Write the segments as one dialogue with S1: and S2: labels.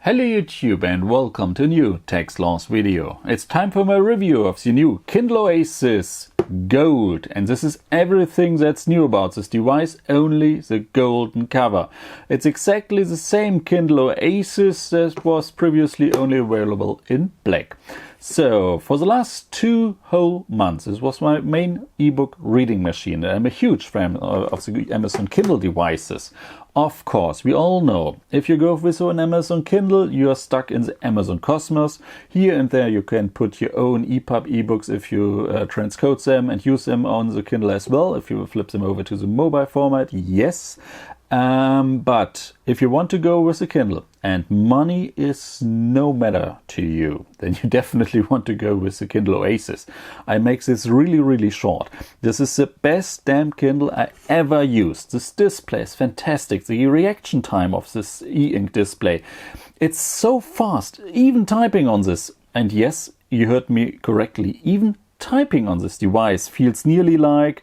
S1: Hello YouTube and welcome to a new Techsloth video. It's time for my review of the new Kindle Oasis Gold, and this is everything that's new about this device, only the golden cover. It's exactly the same Kindle Oasis that was previously only available in black. So for the last 2 whole months, this was my main ebook reading machine. I'm a huge fan of the Amazon Kindle devices. Of course, we all know, if you go with an Amazon Kindle, you are stuck in the Amazon cosmos. Here and there you can put your own EPUB ebooks if you transcode them and use them on the Kindle as well, if you flip them over to the mobile format, yes. But if you want to go with the Kindle and money is no matter to you, then you definitely want to go with the Kindle Oasis. I make this really short. This is the best damn Kindle I ever used. This display is fantastic. The reaction time of this e-ink display, it's so fast, even typing on this. And yes, you heard me correctly, even typing on this device feels nearly like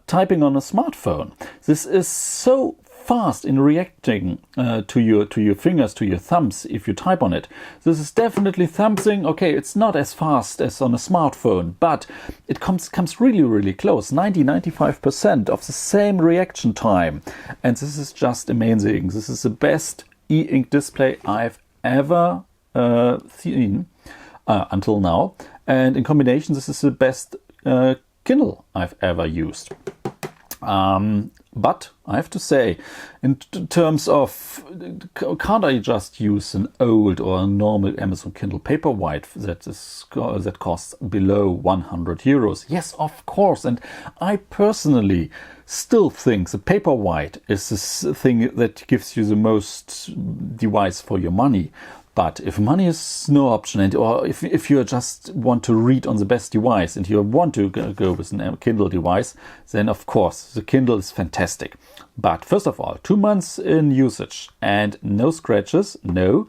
S1: typing on a smartphone. This is so fast in reacting to your fingers, to your thumbs if you type on it. This is definitely something, okay, it's not as fast as on a smartphone, but it comes really close, 90-95% of the same reaction time. And this is just amazing. This is the best e-ink display I've ever seen until now. And in combination, this is the best Kindle I've ever used. But I have to say, in terms of, can't I just use an old or a normal Amazon Kindle Paperwhite that costs below 100 euros? Yes, of course. And I personally still think the Paperwhite is the thing that gives you the most device for your money. But if money is no option, and or if you just want to read on the best device and you want to go with a Kindle device, then of course the Kindle is fantastic. But first of all, 2 months in usage and no scratches, no.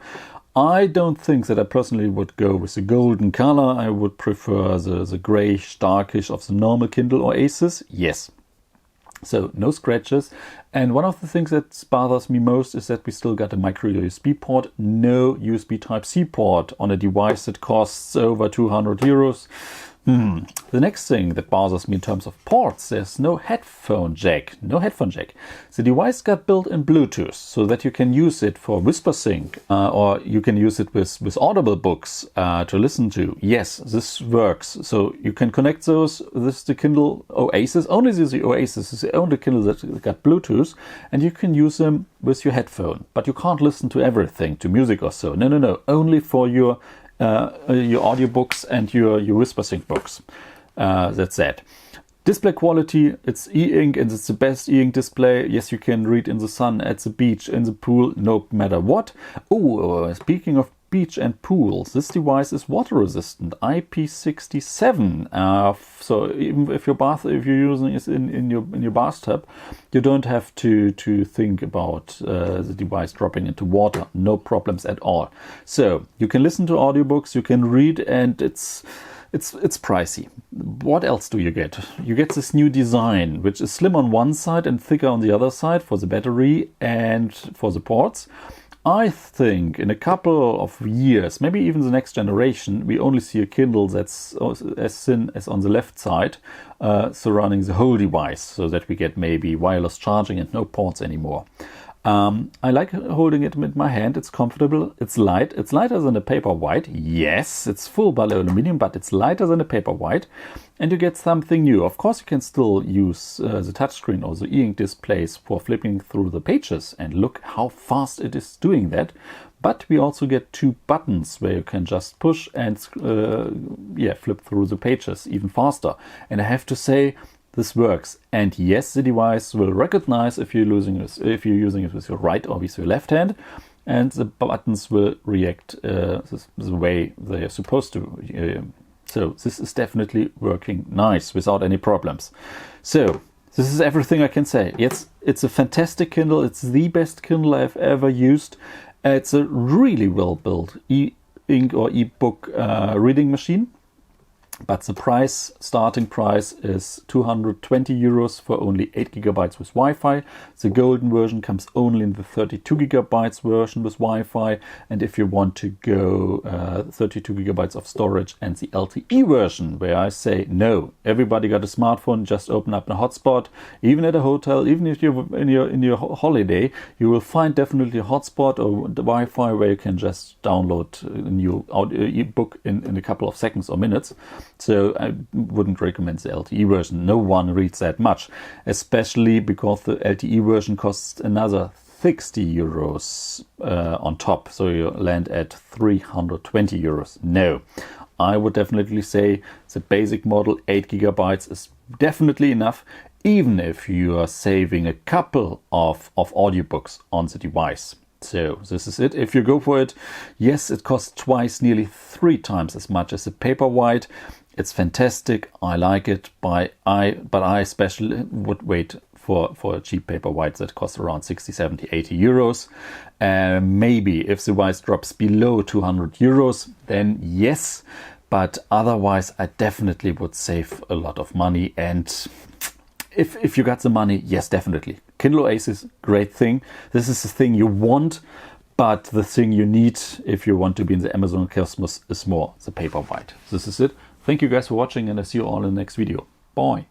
S1: I don't think that I personally would go with the golden color. I would prefer the grayish, darkish of the normal Kindle Oasis, yes. So no scratches. And one of the things that bothers me most is that we still got a micro USB port, no USB Type-C port on a device that costs over 200 euros. The next thing that bothers me in terms of ports, there's no headphone jack. The device got built in Bluetooth so that you can use it for WhisperSync or you can use it with Audible books to listen to. Yes, this works. So you can connect those. This is the Kindle Oasis. Only the Oasis is the only Kindle that got Bluetooth, and you can use them with your headphone. But you can't listen to everything, to music or so. No. Only for your audiobooks and your WhisperSync books. That's that. Display quality, it's e-ink and it's the best e-ink display. Yes, you can read in the sun, at the beach, in the pool, no matter what. Oh, speaking of beach and pools, this device is water resistant, IP67. So even if you're using it in your bathtub, you don't have to think about the device dropping into water. No problems at all. So you can listen to audiobooks, you can read, and it's pricey. What else do you get? You get this new design, which is slim on one side and thicker on the other side for the battery and for the ports. I think in a couple of years, maybe even the next generation, we only see a Kindle that's as thin as on the left side, surrounding the whole device, so that we get maybe wireless charging and no ports anymore. I like holding it in my hand. It's comfortable. It's light. It's lighter than a Paperwhite. Yes, it's full body aluminum, but it's lighter than a Paperwhite. And you get something new. Of course, you can still use the touchscreen or the e-ink displays for flipping through the pages. And look how fast it is doing that. But we also get 2 buttons where you can just push and flip through the pages even faster. And I have to say, this works. And yes, the device will recognize if you're using it with your right or with your left hand, and the buttons will react the way they are supposed to. So this is definitely working nice without any problems. So this is everything I can say. It's a fantastic Kindle. It's the best Kindle I've ever used. It's a really well built e-ink or e-book reading machine. But the starting price is 220 euros for only 8 gigabytes with Wi-Fi. The golden version comes only in the 32 gigabytes version with Wi-Fi. And if you want to go 32 gigabytes of storage and the LTE version, where I say, no, everybody got a smartphone, just open up a hotspot. Even at a hotel, even if you're in your holiday, you will find definitely a hotspot or the Wi-Fi where you can just download a new ebook in a couple of seconds or minutes. So I wouldn't recommend the LTE version. No one reads that much, especially because the LTE version costs another 60 euros on top. So you land at 320 euros. No, I would definitely say the basic model 8 gigabytes is definitely enough, even if you are saving a couple of audiobooks on the device. So this is it. If you go for it, yes, it costs twice, nearly 3 times as much as a Paperwhite. It's fantastic. I like it, but I especially would wait for a cheap Paperwhite that costs around 60, 70, 80 euros. Maybe if the device drops below 200 euros, then yes. But otherwise, I definitely would save a lot of money. And if you got the money, yes, definitely. Kindle Oasis, great thing. This is the thing you want, but the thing you need if you want to be in the Amazon cosmos is more the Paperwhite. This is it. Thank you guys for watching, and I see you all in the next video. Bye.